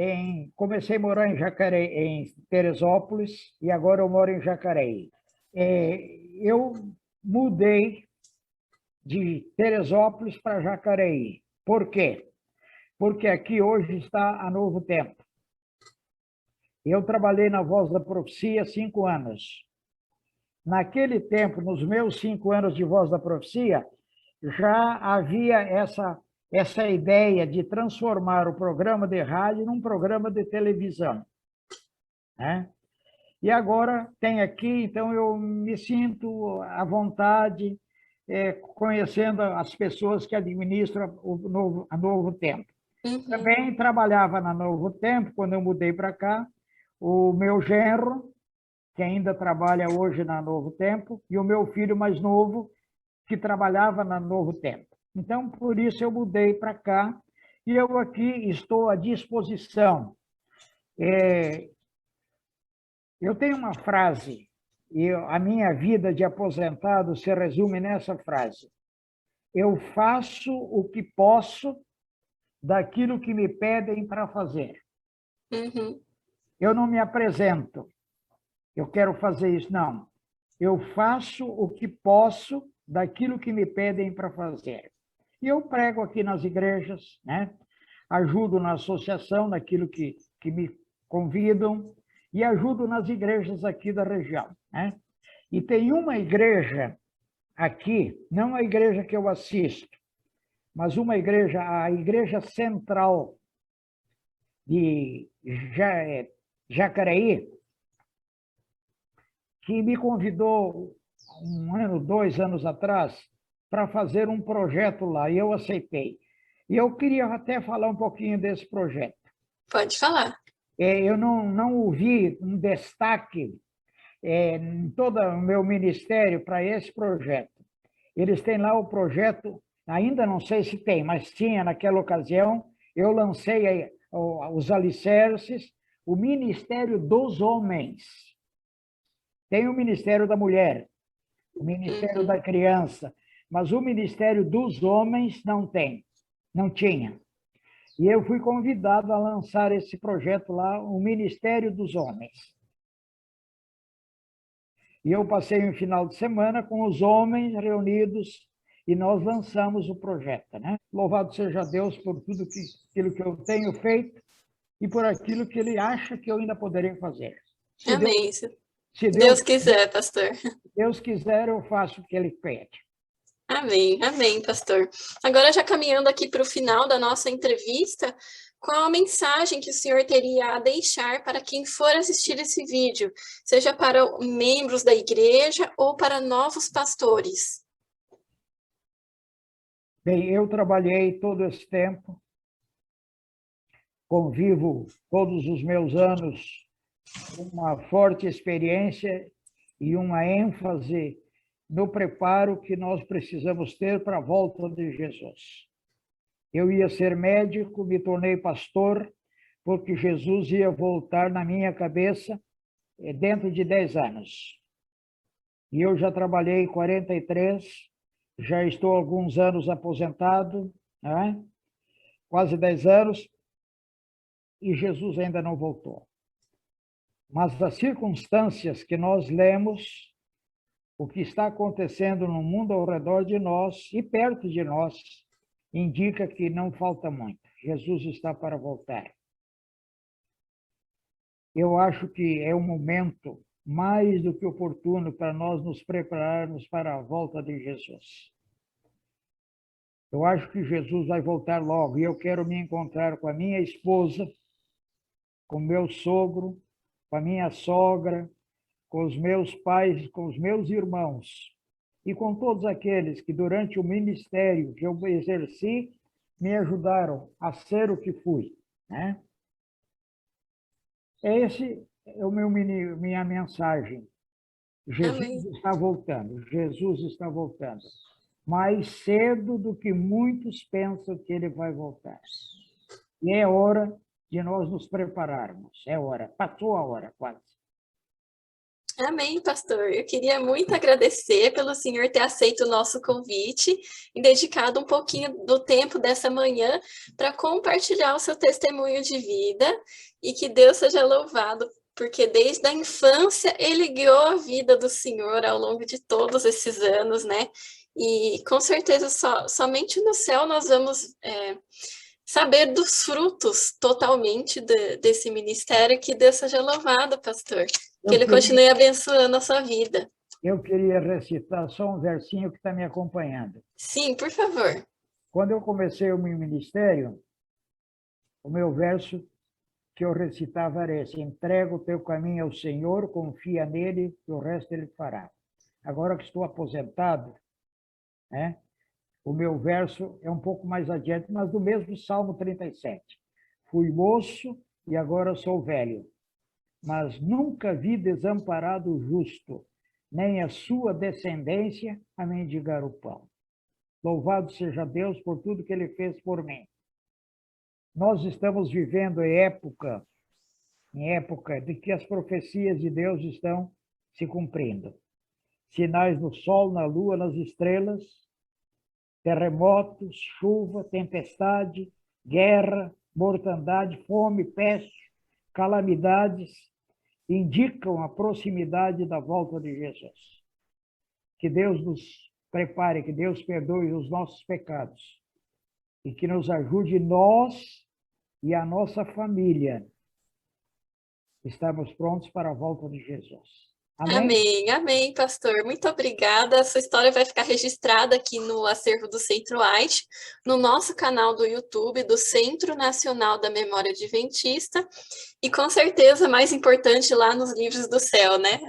comecei a morar em Jacareí, em Teresópolis, e agora eu moro em Jacareí. Eu mudei de Teresópolis para Jacareí. Por quê? Porque aqui hoje está a Novo Tempo. Eu trabalhei na Voz da Profecia 5 anos. Naquele tempo, nos meus 5 anos de Voz da Profecia, já havia essa ideia de transformar o programa de rádio num programa de televisão, né? E agora tem aqui, então eu me sinto à vontade, conhecendo as pessoas que administram a Novo Tempo. Uhum. Também trabalhava na Novo Tempo, quando eu mudei para cá, o meu genro, que ainda trabalha hoje na Novo Tempo, e o meu filho mais novo, que trabalhava na Novo Tempo. Então, por isso eu mudei para cá, e eu aqui estou à disposição. Eu tenho uma frase, e a minha vida de aposentado se resume nessa frase: eu faço o que posso daquilo que me pedem para fazer. Uhum. Eu não me apresento, eu quero fazer isso, não. Eu faço o que posso daquilo que me pedem para fazer. E eu prego aqui nas igrejas, né? Ajudo na associação, naquilo que me convidam, e ajudo nas igrejas aqui da região, né? E tem uma igreja aqui, não a igreja que eu assisto, mas uma igreja, a Igreja Central de Jacareí, que me convidou 1 ano, 2 anos atrás, para fazer um projeto lá, e eu aceitei. E eu queria até falar um pouquinho desse projeto. Pode falar. Eu não ouvi um destaque em todo o meu ministério para esse projeto. Eles têm lá o projeto, ainda não sei se tem, mas tinha naquela ocasião, eu lancei os alicerces, o Ministério dos Homens. Tem o Ministério da Mulher, o Ministério da Criança, mas o Ministério dos Homens não tem, não tinha. E eu fui convidado a lançar esse projeto lá, o Ministério dos Homens. E eu passei um final de semana com os homens reunidos e nós lançamos o projeto, né? Louvado seja Deus por tudo aquilo que eu tenho feito e por aquilo que Ele acha que eu ainda poderia fazer. Amém. Se Deus quiser, pastor. Deus quiser, eu faço o que Ele pede. Amém, amém, pastor. Agora, já caminhando aqui para o final da nossa entrevista, qual a mensagem que o senhor teria a deixar para quem for assistir esse vídeo, seja para membros da igreja ou para novos pastores? Bem, eu trabalhei todo esse tempo, convivo todos os meus anos com uma forte experiência e uma ênfase no preparo que nós precisamos ter para a volta de Jesus. Eu ia ser médico, me tornei pastor, porque Jesus ia voltar na minha cabeça dentro de 10 anos. E eu já trabalhei 43, já estou há alguns anos aposentado, né? Quase 10 anos, e Jesus ainda não voltou. Mas as circunstâncias que nós lemos, o que está acontecendo no mundo ao redor de nós e perto de nós, indica que não falta muito. Jesus está para voltar. Eu acho que é um momento mais do que oportuno para nós nos prepararmos para a volta de Jesus. Eu acho que Jesus vai voltar logo e eu quero me encontrar com a minha esposa, com meu sogro, com a minha sogra, com os meus pais, com os meus irmãos e com todos aqueles que durante o ministério que eu exerci me ajudaram a ser o que fui, né? Esse é minha mensagem. Jesus está voltando, Jesus está voltando. Mais cedo do que muitos pensam que ele vai voltar. E é hora de nós nos prepararmos. É hora, passou a hora quase. Amém, pastor. Eu queria muito agradecer pelo senhor ter aceito o nosso convite e dedicado um pouquinho do tempo dessa manhã para compartilhar o seu testemunho de vida e que Deus seja louvado, porque desde a infância ele guiou a vida do senhor ao longo de todos esses anos, né? E com certeza somente no céu nós vamos saber dos frutos totalmente desse ministério. Que Deus seja louvado, pastor. Que Ele continue abençoando a sua vida. Eu queria recitar só um versinho que está me acompanhando. Sim, por favor. Quando eu comecei o meu ministério, o meu verso que eu recitava era esse: entrega o teu caminho ao Senhor, confia nele, e o resto ele fará. Agora que estou aposentado, né, o meu verso é um pouco mais adiante, mas do mesmo Salmo 37. Fui moço e agora sou velho, mas nunca vi desamparado o justo, nem a sua descendência a mendigar o pão. Louvado seja Deus por tudo que Ele fez por mim. Nós estamos vivendo em época de que as profecias de Deus estão se cumprindo. Sinais no sol, na lua, nas estrelas, terremotos, chuva, tempestade, guerra, mortandade, fome, peste, calamidades, indicam a proximidade da volta de Jesus. Que Deus nos prepare, que Deus perdoe os nossos pecados e que nos ajude nós e a nossa família. Estamos prontos para a volta de Jesus. Amém? Amém, amém, pastor. Muito obrigada. A sua história vai ficar registrada aqui no acervo do Centro White, no nosso canal do YouTube, do Centro Nacional da Memória Adventista, e com certeza, mais importante, lá nos livros do céu, né?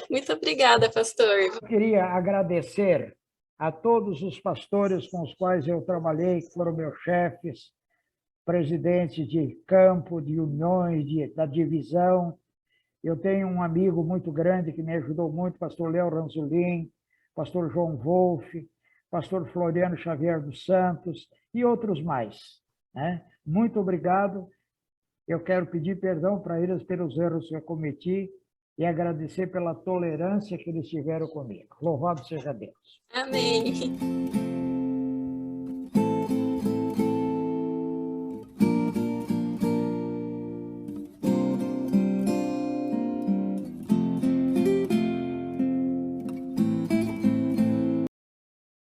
Muito obrigada, pastor. Eu queria agradecer a todos os pastores com os quais eu trabalhei, que foram meus chefes, presidentes de campo, de uniões, da divisão. Eu tenho um amigo muito grande que me ajudou muito, pastor Léo Ranzolin, pastor João Wolff, pastor Floriano Xavier dos Santos e outros mais, né? Muito obrigado. Eu quero pedir perdão para eles pelos erros que eu cometi e agradecer pela tolerância que eles tiveram comigo. Louvado seja Deus. Amém.